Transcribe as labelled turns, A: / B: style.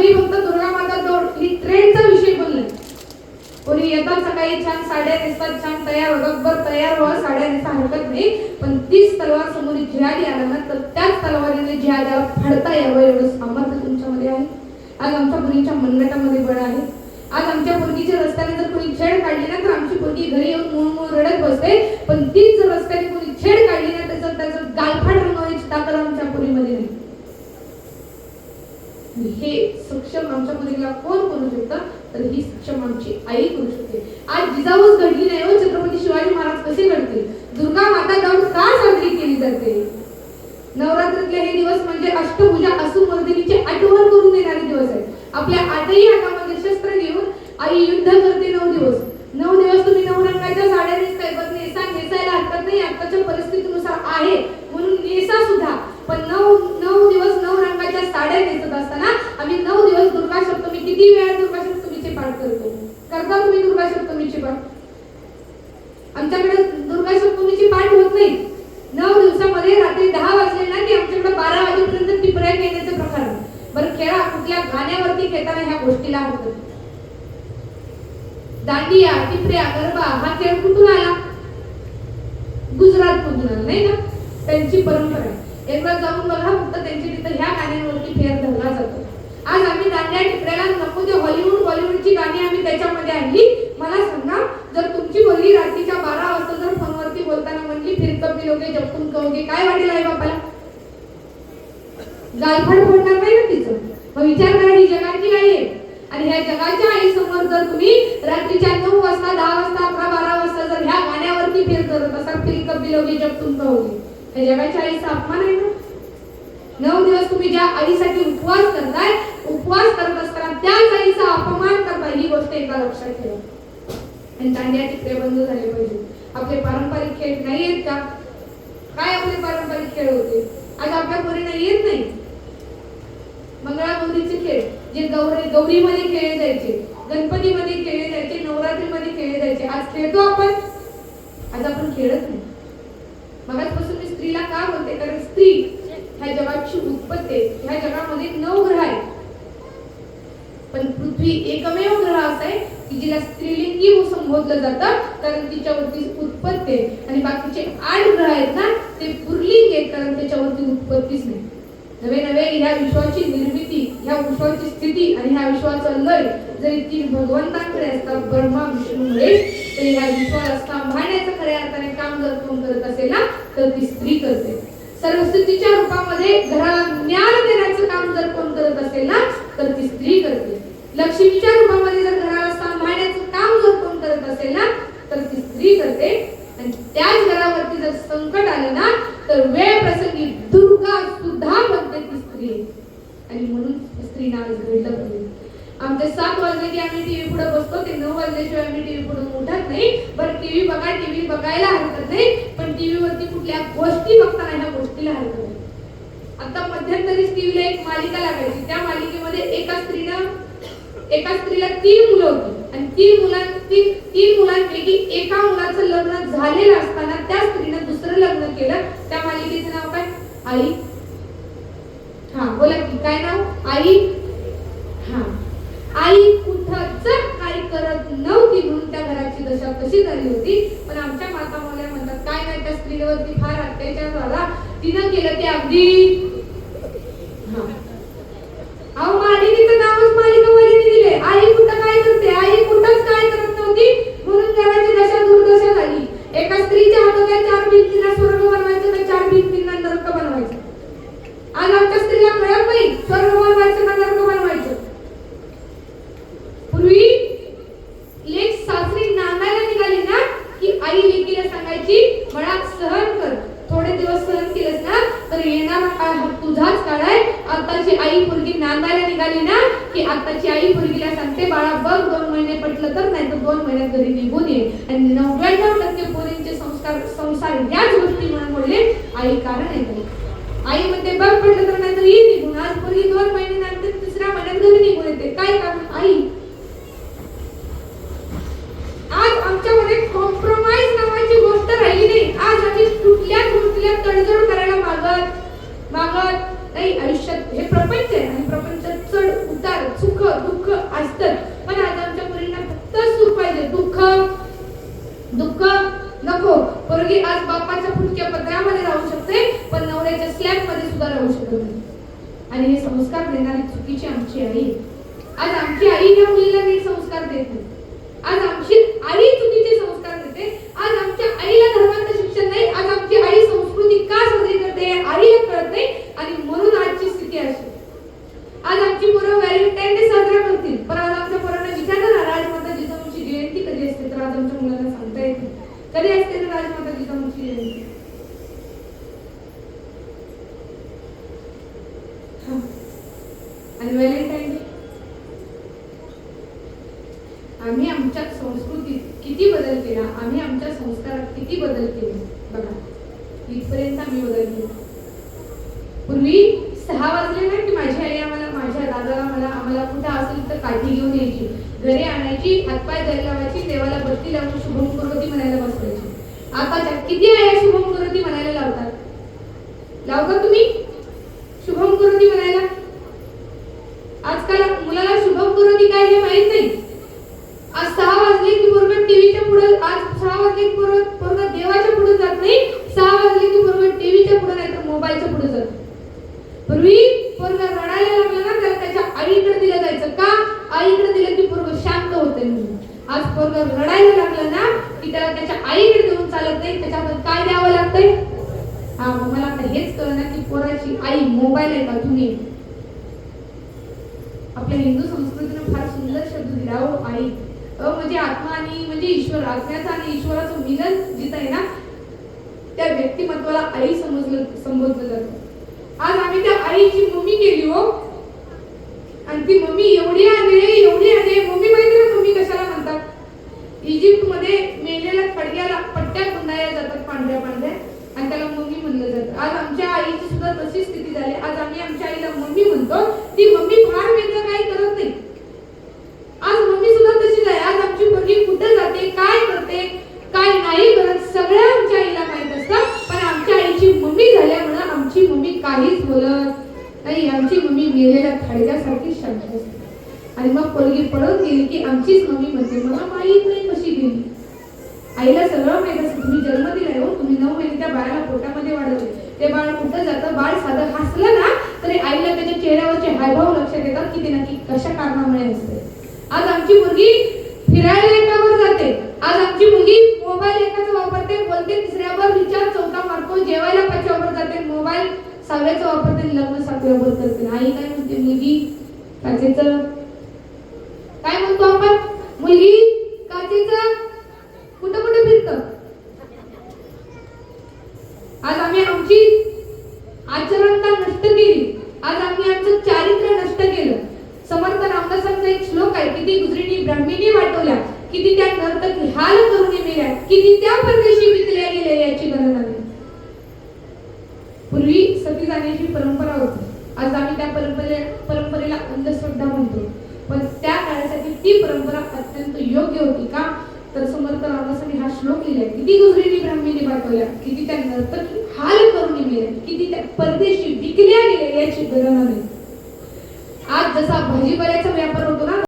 A: पोरी फक्त दुर्गा माता दौड ही ट्रेंडचा विषय बनलाय. पोरी येतात सकाळी छान साड्या नेसतात, छान तयार बरोबर तयार व्हा, साड्या नेसा हरकत नाही, पण तीच तलवार समोर जिहादी आला ना तर त्याच तलवारीने जिहाद्याला फाडता यावं एवढं सामर्थ्य तुमच्यामध्ये आहे. आज आमच्या मुलींच्या मनगटामध्ये बळ आहे. आज आमच्या पोरगीच्या रस्त्याने जर कोणी छेड काढली ना तर आमची पोरगी घरी येऊन मूळ रडत बसते, पण तीच जर रस्त्याने कोणी छेड काढली ना त्याचं गालफाट रंगवण्याची ताकद आमच्या पोरीमध्ये नाही. हे सक्षम आमच्या मुलीला कोण करू शकतं तर ही सक्षम आमची आई करू शकते. आज जिजाऊच घडली नाही हो, छत्रपती शिवाजी महाराज कसे घडतील? दुर्गा माता दौड का साजरी केली जाते? नवरात्रीतले हे दिवस म्हणजे अष्टभुजा असुमर्दिनीची आठवण करून देणारे दिवस आहेत. आपल्या आठही हातामध्ये शस्त्र घेऊन आई युद्ध करते 9 दिवस. 9 दिवस तुम्ही 9 रंगाच्या साड्या नेसताय, पण नेसायला हरकत नाही, आताच्या परिस्थितीनुसार आहे म्हणून नेसा सुद्धा. पण 9 दिवस 9 रंगाच्या साड्या नेसत असताना आम्ही 9 दिवस दुर्गा सप्तमी, किती वेळा दुर्गा सप्तमीचे पाठ करता तुम्ही दुर्गा सप्तमीचे पाठ? आमच्याकडे दुर्गा सप्तमीचे पाठ होत नाही. 9 दिवसामध्ये रात्री 10 वाजले ना की आमच्याकडे 12 वाजेपर्यंत टिपऱ्या खेळण्याचे प्रकार आहे. बरं खेळा, कुठल्या गाण्यावरती खेळताना ह्या गोष्टीला हरकत. दांडिया, टिपऱ्या, गरबा हा खेळ कुठून आला? गुजरात मधून आला नाही ना, त्यांची परंपरा आहे. एकदा जाऊन बघा फक्त त्यांची तिथं ह्या गाण्यांवरती फेर धरला जातो. आज आम्ही दांडिया टिपऱ्याला नको ते हॉलिवूड बॉलिवूडची गाणी आम्ही त्याच्यामध्ये आणली. मला सांगा, जर तुमची मुलगी रात्रीच्या 12 वाजता जर फोनवरती बोलताना म्हणली फिर कभी लोगे जब तुम कहोगे, काय वाटेल आई बापाला? गालफाड फोडणार नाही ना तिचं? मग विचार करा, ही जगाची आई आहे आणि ह्या जगाच्या आई समोर जर तुम्ही रात्रीच्या 9 वाजता 10 वाजता 11 12 वाजता जर ह्या गाण्यावरती फेर करत असाल फिर कभी लोगे जब तुम कहोगे, हे जगाच्या आईचा अपमान आहे ना. 9 दिवस तुम्ही ज्या आईसाठी उपवास करताय, उपवास करत असताना त्याच आईचा अपमान करताय, ही गोष्ट एकदा लक्षात ठेवा. आणि दांडिया टिपरे बंद झाले पाहिजे. आपले पारंपरिक खेळ नाही आहेत का? काय आपले पारंपरिक खेळ होते? आज आपल्या पोरींना येत नाही. मंगळागौरीचे खेळ जे गौरीमध्ये खेळले जायचे, गणपतीमध्ये खेळले जायचे, नवरात्रीमध्ये खेळले जायचे, आज खेळतो आपण? आज आपण खेळत नाही. मगाचपासून मी स्त्रीला का बोलते? कारण स्त्री ह्या जगाची उत्पत्ती, ह्या जगामध्ये 9 ग्रह आहेत, पण पृथ्वी एकमेव ग्रह असा आहे की जिला स्त्रीलिंगी संबोधलं जातं, कारण तिच्यावरती उत्पत्ती. आणि बाकीचे 8 ग्रह आहेत ना ते पुल्लिंग आहेत, कारण त्याच्यावरती उत्पत्तीच नाही. नवे नवे ह्या विश्वाची निर्मिती, ह्या विश्वाची स्थिती आणि ह्या विश्वाचा लय जरी 3 भगवंतांकडे असतात, ब्रह्मा विष्णू महेश, तर ह्या विश्वाला सांभाळण्याचं खऱ्या अर्थाने काम जर कोण करत असेल ना तर ती स्त्री करते. सरस्वतीच्या रूपामध्ये घराला ज्ञान देण्याचं काम जर कोण करत असेल ना तर ती स्त्री करते. लक्ष्मीच्या रूपामध्ये जर घराला सांभाळण्याचं काम जर कोण करत असेल ना तर ती स्त्री करते. आणि त्याच घरावरती जर संकट आलं ना तर वेळ प्रसंगी दुर्गा सुद्धा बनते ती स्त्री. आणि म्हणून स्त्रीला आज घडलं पाहिजे. आमचे 7 वाजले की आम्ही टीव्ही पुढे बसतो, ते 9 वाजल्याशिवाय आम्ही टीव्ही पुढे उठत नाही. बरं टीव्ही बघा, टीव्ही बघायला हरकत नाही, पण टीव्हीवरती कुठल्या गोष्टी बघताना ह्या गोष्टीला हरकत नाही. आता मध्यंतरीच टीव्हीला एक मालिका लागायची, त्या मालिकेमध्ये एका स्त्रीला 3 मुलं होती आणि 3 मुलांपैकी एका मुलाचं लग्न झालेलं असताना त्या स्त्रीनं दुसरं लग्न केलं. त्या मालिकेचं नाव काय? आई. हा बोला की काय नाव? आई. हा, आई कुठंच काही करत नव्हती म्हणून त्या घराची दशा तशी झाली होती. पण आमच्या माता मावल्या म्हणतात काय नाही, त्या स्त्रीवरती फार अत्याचार झाला, तिनं केलं ते अगदी. अहो मालिकेचं नावच मालिकावालीने दिले. आई कुठं काय करते? आई कुठंच काय करत नव्हती म्हणून घराची दशा दुर्दशा झाली. एका स्त्रीच्या हातात 4 भिंतींना स्वर्ग बनवायचं तर 4 भिंतींना नरक बनवायचं. आज आमच्या स्त्रीला कळत नाही स्वर्ग बनवायचं का नरक बनवायचं. पूर्वी लेक सासरी नांदायला निघाली ना की आई लेकीला सांगायची मला सहन कर, थोडे दिवस सहन केलंस ना तर येणारा काळ हा तुझाच काळ आहे. आताची आई पोरगी नांदायला निघाली ना की आताची आई पोरगीला सांगते बाळा बघ 2 महिने पटलं तर, नाही तर 2 महिन्यात घरी निघून ये. आणि 99% पोरींचे संसार याच गोष्टीमुळे मोडले. आई कारण आहे. आई म्हणते बघ पटलं तर, नाही तर ये निघून. आज पोरगी 2 महिने नंतर 3ऱ्या महिन्यात घरी निघून येते. काय कारण? आई. आज आमच्यामध्ये कॉम्प्रोमाइज नावाची गोष्ट राहिली नाही. आज आम्ही कुठल्या तडजोड करायला मागत नाही. आयुष्यात हे प्रपंच आहे आणि प्रपंच चढ उतार आणि हे संस्कार देणारी चुकीची आमची आई. आज आमची आई त्या मुलीला नीट संस्कार देत नाही. आज आमची आई चुकीचे संस्कार देते. आज आमच्या आईला धर्माचं शिक्षण नाही. आज आमची आई संस्कृती का साजरी करते आईला कळत नाही आणि म्हणून आजची स्थिती अशी. आज आमची पोरं व्हॅलेंटाईन डे साजरा करतील, पण आज आमच्या पोरांना विचारलं ना राजमाता जिजाऊंची जयंती कधी असते, तर आज आमच्या मुलांना सांगता येत नाही कधी असते ना राजमाता जिजाऊंची जयंती. आणि व्हॅलेंटाईन डे आम्ही आमच्या संस्कृतीत किती बदल केला, आम्ही आमच्या संस्कारात किती बदल केले बघा. इथपर्यंत आम्ही बदल केला. पूर्वी 6 वाजले ना की माझी आई आम्हाला, माझ्या दादाला आम्हाला कुठे असेल तर काठी घेऊन यायची, घरी आणायची, हातपाय द्यायला लावायची, देवाला बत्ती लावून शुभम करोती म्हणायला बसवायची. आता किती आया शुभम करोती म्हणायला लावतात? लावता तुम्ही शुभम करोती म्हणायला? आजकाल मुलाला शुभम करोती काय हे माहित नाही. आज 6 वाजले की पोरगं टीव्हीच्या पुढे, आज 6 वाजले की पोरगं देवाच्या पुढे जात नाही, 6 वाजले की पोरगं टीव्हीच्या पुढे नाही तर मोबाईलच्या पुढे जात. पूर्वी पोरगं रडायला लागलं ना त्याला त्याच्या आईकडे दिलं जायचं. का? आईकडे दिलं की पोरगं शांत होते म्हणून. आज पोरगं रडायला लागलं ना की त्याला त्याच्या आईकडे देऊन चालत नाही, त्याच्या हातात काय द्यावं लागतंय? मला आता हेच कळणार की पोराची आई मोबाईल आहे का तुम्ही. आपल्या हिंदू संस्कृतीने फार सुंदर शब्द दिला हो, आई. म्हणजे आत्मा आणि म्हणजे ईश्वर, आत्म्याचं आणि ईश्वराचं मिलन जिथं आहे ना त्या व्यक्तिमत्वाला आई संबोधलं जातं. आज आम्ही त्या आईची मम्मी केली हो, आणि ती मम्मी एवढी आले. मम्मी माहिती ना मम्मी कशाला म्हणतात? इजिप्त मध्ये मेलेल्या खडग्याला पट्ट्या गुंडाळल्या जातात पांढऱ्या आणि त्याला मम्मी म्हणलं जातं. आज आमच्या आईची सुद्धा तशी स्थिती झाली. आज आम्ही आमच्या आईला मम्मी म्हणतो. ती मम्मी फार वेगळं काही करत नाही. आज मम्मी सुद्धा तशीच आहे. आज आमची मुलगी कुठे जाते, काय करते, काय नाही करत सगळं आमच्या आईला माहित असतं. पण आमच्या आईची मम्मी झाल्यामुळे आमची मम्मी काहीच बोलत नाही. आमची मम्मी मेलेल्या खडग्यासारखी शांत असते. आणि मग पोरगी पळत गेली की आमचीच मम्मी म्हणते मला माहित नाही कशी गेली. आईला सगळं माहित असतं. तुम्ही जन्म दिलाय हो, तुम्ही 9 महिने त्या बाळाला पोटामध्ये वाढवले. ते बाळ कुठं जातं, बाळ साधं हसलं ना तरी आईला त्याच्या चेहऱ्यावरचे हावभाव लक्षात येतात की ते नक्की कशा कारणामुळे असते. आज आमची मुलगी फिरायला एकावर जाते. आज आमची मुलगी मोबाईल एकाचा वापरते, बोलते 3ऱ्यावर, रिचार्ज 4था मारतो, जेवायला 5व्यावर जाते, मोबाईल 6व्याचा वापरते, लग्न 7व्यावर करते. आई काय म्हणते? मुलगी काचेचं काय म्हणतो आपण? मुलगी काचेचं कुठं कुठं फिरतं. आज आम्ही आमची आचरणता नष्ट केली. आज आम्ही आमचं चारित्र्य नष्ट केलं. समर्थ रामदासांचा एक श्लोक आहे, किती गुजरीनी ब्राह्मणी वाटवल्या, किती त्या नर्तकी हाल करून मेल्या, किती त्या परदेशी विकल्या गेल्या याची गणना नाही. पूर्वी सती जाण्याची परंपरा होती. आज आम्ही त्या परंपरेला अंधश्रद्धा म्हणतो. पण त्या काळासाठी ती परंपरा अत्यंत योग्य होती. का? तर समर्थ रामदासांनी हा श्लोक लिहिलाय, किती गुजरीनी ब्राह्मणी वाटवल्या, किती त्या नर्तकी हाल करून मेल्या, किती त्या परदेशी विकल्या गेल्या याची गणना नाही. आज जसा भाजीपाल्याचा व्यापार होतो ना